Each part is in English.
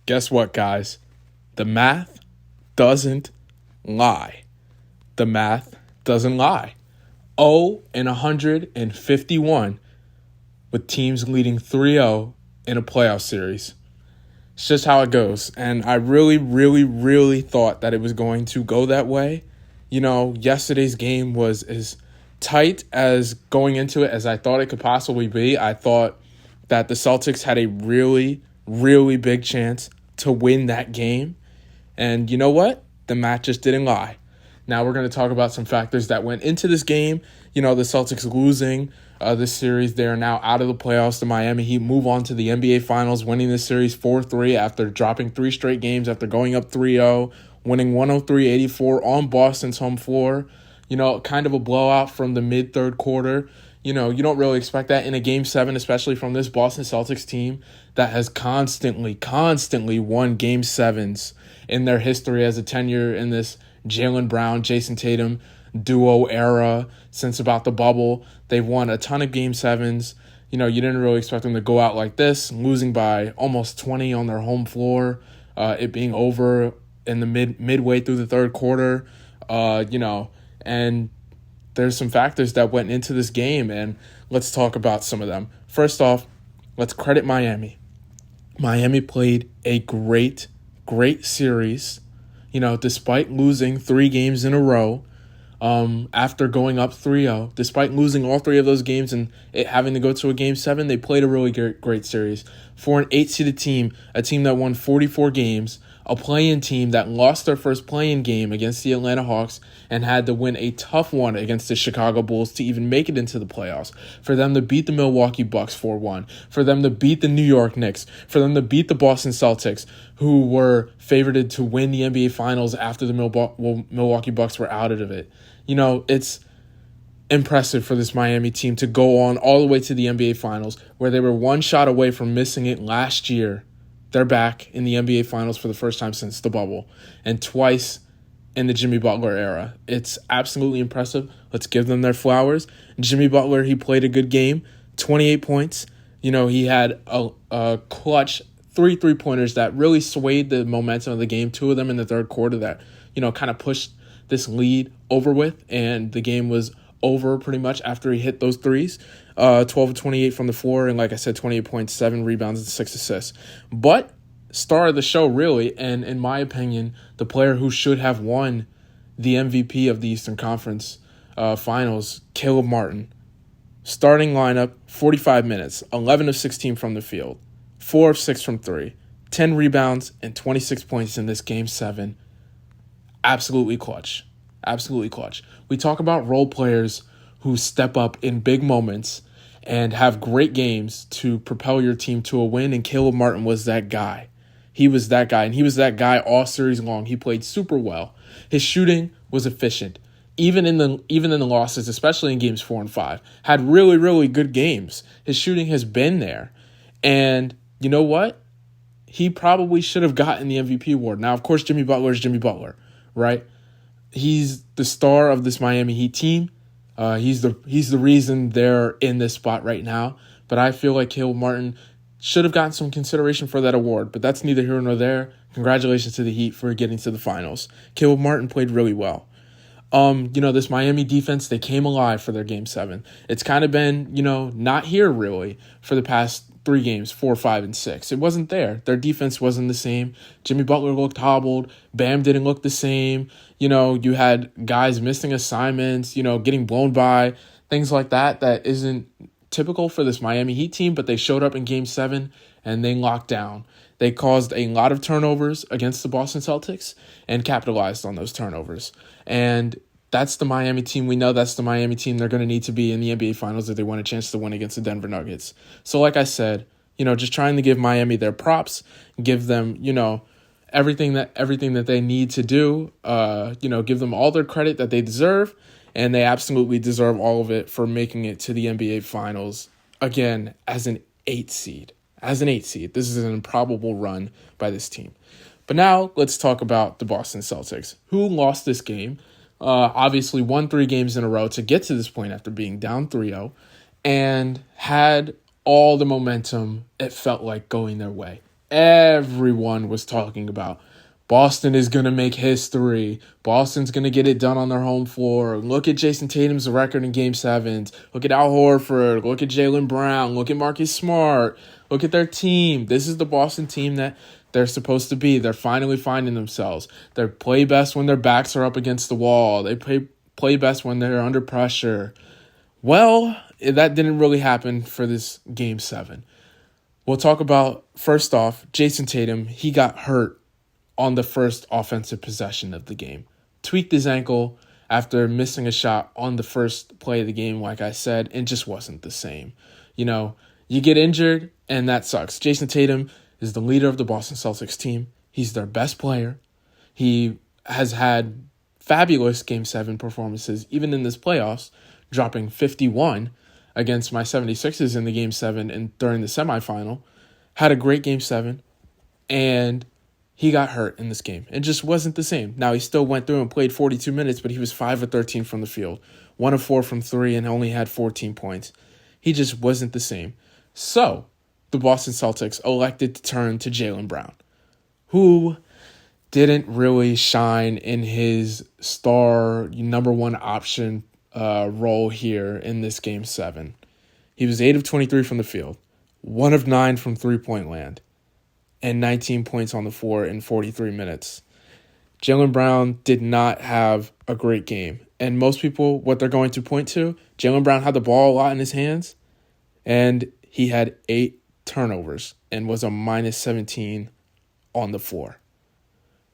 Guess what, guys? The math doesn't lie. The math doesn't lie. 151 with teams leading 3-0 in a playoff series. It's just how it goes. And I really thought that it was going to go that way. Yesterday's game was as tight as going into it as I thought it could possibly be. I thought that the Celtics had a really big chance to win that game. And you know what? The math just didn't lie. Now we're going to talk about some factors that went into this game. The Celtics losing this series. They are now out of the playoffs. The Miami Heat move on to the NBA Finals, winning this series 4-3 after dropping 3 straight games after going up 3-0, winning 103-84 on Boston's home floor. Kind of a blowout from the mid-third quarter. You don't really expect that in a Game 7, especially from this Boston Celtics team that has constantly won Game 7s in their history as a tenure in this Jaylen Brown, Jason Tatum duo era since about the bubble. They've won a ton of Game 7s. You didn't really expect them to go out like this, losing by almost 20 on their home floor, it being over in the midway through the third quarter, and there's some factors that went into this game, and let's talk about some of them. First off, let's credit Miami. Miami played a great series, despite losing 3 games in a row, after going up 3-0. Despite losing all 3 of those games and it having to go to a Game 7, they played a really great series. For an 8-seeded team, a team that won 44 games, a play-in team that lost their first play-in game against the Atlanta Hawks and had to win a tough one against the Chicago Bulls to even make it into the playoffs, for them to beat the Milwaukee Bucks 4-1, for them to beat the New York Knicks, for them to beat the Boston Celtics, who were favored to win the NBA Finals after the Milwaukee Bucks were out of it. It's impressive for this Miami team to go on all the way to the NBA Finals, where they were one shot away from missing it last year. They're back in the NBA Finals for the first time since the bubble, and twice in the Jimmy Butler era. It's absolutely impressive. Let's give them their flowers. Jimmy Butler, he played a good game, 28 points. He had a clutch 3 3-pointers that really swayed the momentum of the game, 2 of them in the third quarter that, kind of pushed this lead over with, and the game was over pretty much after he hit those threes. 12 of 28 from the floor, and like I said, 28 points, 7 rebounds, and 6 assists. But star of the show, really, and in my opinion, the player who should have won the MVP of the Eastern Conference Finals, Caleb Martin. Starting lineup, 45 minutes, 11 of 16 from the field, 4 of 6 from 3, 10 rebounds, and 26 points in this Game 7. Absolutely clutch. We talk about role players who step up in big moments and have great games to propel your team to a win, and Caleb Martin was that guy. He was that guy, and he was that guy all series long. He played super well. His shooting was efficient. Even in the losses, especially in games 4 and 5, had really good games. His shooting has been there. And you know what? He probably should have gotten the MVP award. Now, of course, Jimmy Butler is Jimmy Butler, right? He's the star of this Miami Heat team. He's the reason they're in this spot right now. But I feel like Caleb Martin should have gotten some consideration for that award. But that's neither here nor there. Congratulations to the Heat for getting to the finals. Caleb Martin played really well. This Miami defense, they came alive for their Game 7. It's kind of been, not here really for the past 3 games, 4, 5, and 6. It wasn't there. Their defense wasn't the same. Jimmy Butler looked hobbled. Bam didn't look the same. You had guys missing assignments, getting blown by, things like that isn't typical for this Miami Heat team, but they showed up in Game 7 and they locked down. They caused a lot of turnovers against the Boston Celtics and capitalized on those turnovers. And that's the Miami team. We know that's the Miami team they're going to need to be in the NBA Finals if they want a chance to win against the Denver Nuggets. So like I said, just trying to give Miami their props, give them, everything that they need to do, give them all their credit that they deserve, and they absolutely deserve all of it for making it to the NBA Finals, again, as an 8 seed. This is an improbable run by this team. But now let's talk about the Boston Celtics, who lost this game. Obviously won 3 games in a row to get to this point after being down 3-0, and had all the momentum, it felt like, going their way. everyone was talking about. Boston is going to make history. Boston's going to get it done on their home floor. Look at Jason Tatum's record in Game 7s. Look at Al Horford. Look at Jaylen Brown. Look at Marcus Smart. Look at their team. This is the Boston team that they're supposed to be. They're finally finding themselves. They play best when their backs are up against the wall. They play best when they're under pressure. Well, that didn't really happen for this Game 7. We'll talk about, first off, Jason Tatum. He got hurt on the first offensive possession of the game. Tweaked his ankle after missing a shot on the first play of the game, like I said, and just wasn't the same. You get injured, and that sucks. Jason Tatum is the leader of the Boston Celtics team. He's their best player. He has had fabulous Game 7 performances, even in this playoffs, dropping 51 against my 76ers in the Game 7 and during the semifinal. Had a great Game 7, and he got hurt in this game. It just wasn't the same. Now, he still went through and played 42 minutes, but he was 5 of 13 from the field, 1 of 4 from 3, and only had 14 points. He just wasn't the same. So, the Boston Celtics elected to turn to Jaylen Brown, who didn't really shine in his star number one option role here in this Game 7. He was 8 of 23 from the field, 1 of 9 from three-point land, and 19 points on the floor in 43 minutes. Jaylen Brown did not have a great game. And most people, what they're going to point to, Jaylen Brown had the ball a lot in his hands, and he had 8 turnovers and was a minus 17 on the floor.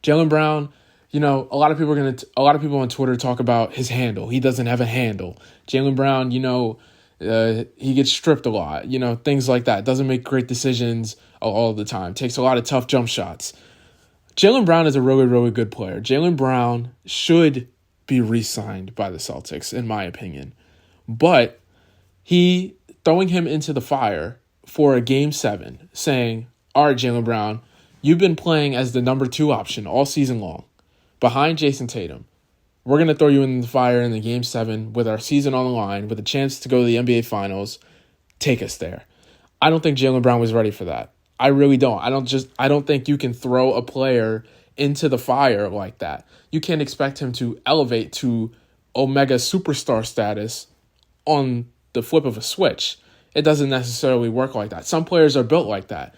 Jaylen Brown, a lot of people on Twitter talk about his handle. He doesn't have a handle. Jaylen Brown, he gets stripped a lot, things like that. Doesn't make great decisions all the time. Takes a lot of tough jump shots. Jaylen Brown is a really, really good player. Jaylen Brown should be re-signed by the Celtics, in my opinion. But throwing him into the fire for a Game 7, saying, all right, Jaylen Brown, you've been playing as the number 2 option all season long, behind Jason Tatum. We're going to throw you in the fire in the Game 7 with our season on the line, with a chance to go to the NBA Finals. Take us there. I don't think Jaylen Brown was ready for that. I really don't. I don't think you can throw a player into the fire like that. You can't expect him to elevate to Omega superstar status on the flip of a switch. It doesn't necessarily work like that. Some players are built like that.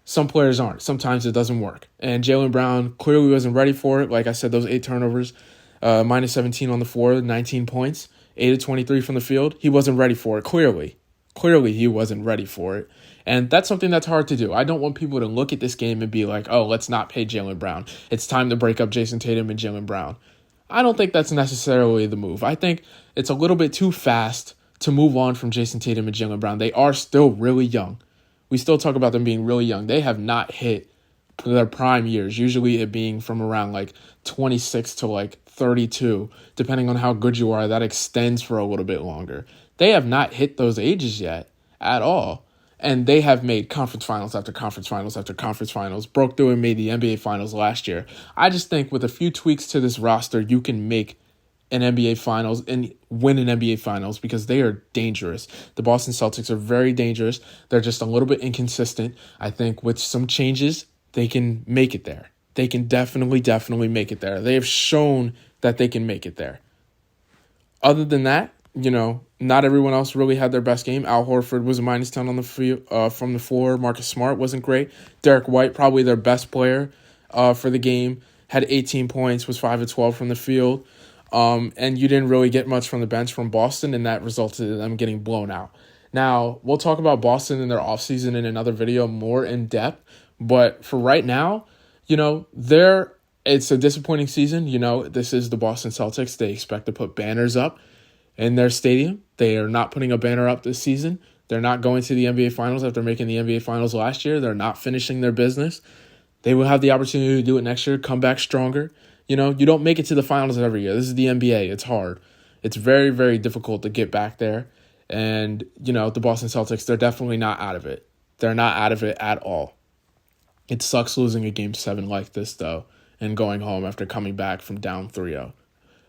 Some players aren't. Sometimes it doesn't work. And Jaylen Brown clearly wasn't ready for it. Like I said, those 8 turnovers, minus 17 on the floor, 19 points, 8 of 23 from the field. He wasn't ready for it, clearly. Clearly, he wasn't ready for it. And that's something that's hard to do. I don't want people to look at this game and be like, oh, let's not pay Jaylen Brown. It's time to break up Jason Tatum and Jaylen Brown. I don't think that's necessarily the move. I think it's a little bit too fast to move on from Jason Tatum and Jaylen Brown. They are still really young. We still talk about them being really young. They have not hit their prime years, usually it being from around 26 to 32. Depending on how good you are, that extends for a little bit longer. They have not hit those ages yet at all. And they have made conference finals after conference finals after conference finals, broke through and made the NBA Finals last year. I just think with a few tweaks to this roster, you can make an NBA Finals and win an NBA Finals because they are dangerous. The Boston Celtics are very dangerous. They're just a little bit inconsistent. I think with some changes, they can make it there. They can definitely make it there. They have shown that they can make it there. Other than that, not everyone else really had their best game. Al Horford was a minus 10 on the field, from the floor. Marcus Smart wasn't great. Derek White, probably their best player for the game, had 18 points, was 5 of 12 from the field. And you didn't really get much from the bench from Boston, and that resulted in them getting blown out. Now, we'll talk about Boston in their offseason in another video more in depth. But for right now, it's a disappointing season. This is the Boston Celtics. They expect to put banners up in their stadium. They are not putting a banner up this season. They're not going to the NBA Finals after making the NBA Finals last year. They're not finishing their business. They will have the opportunity to do it next year, come back stronger. You don't make it to the finals every year. This is the NBA. It's hard. It's very, very difficult to get back there. And, the Boston Celtics, they're definitely not out of it. They're not out of it at all. It sucks losing a Game 7 like this, though, and going home after coming back from down 3-0.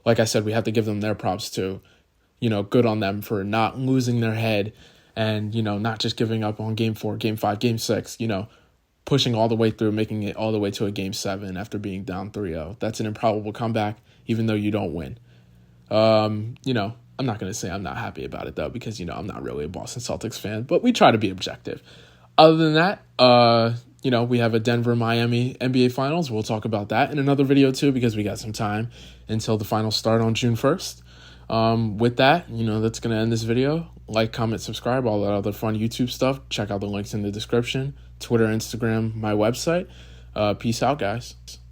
Like I said, we have to give them their props, too. Good on them for not losing their head and, not just giving up on Game 4, Game 5, Game 6. pushing all the way through, making it all the way to a Game 7 after being down 3-0. That's an improbable comeback, even though you don't win. I'm not going to say I'm not happy about it, though, because, I'm not really a Boston Celtics fan, but we try to be objective. Other than that, we have a Denver-Miami NBA Finals. We'll talk about that in another video, too, because we got some time until the finals start on June 1st. With that, that's going to end this video. Like, comment, subscribe, all that other fun YouTube stuff. Check out the links in the description. Twitter, Instagram, my website. Peace out, guys.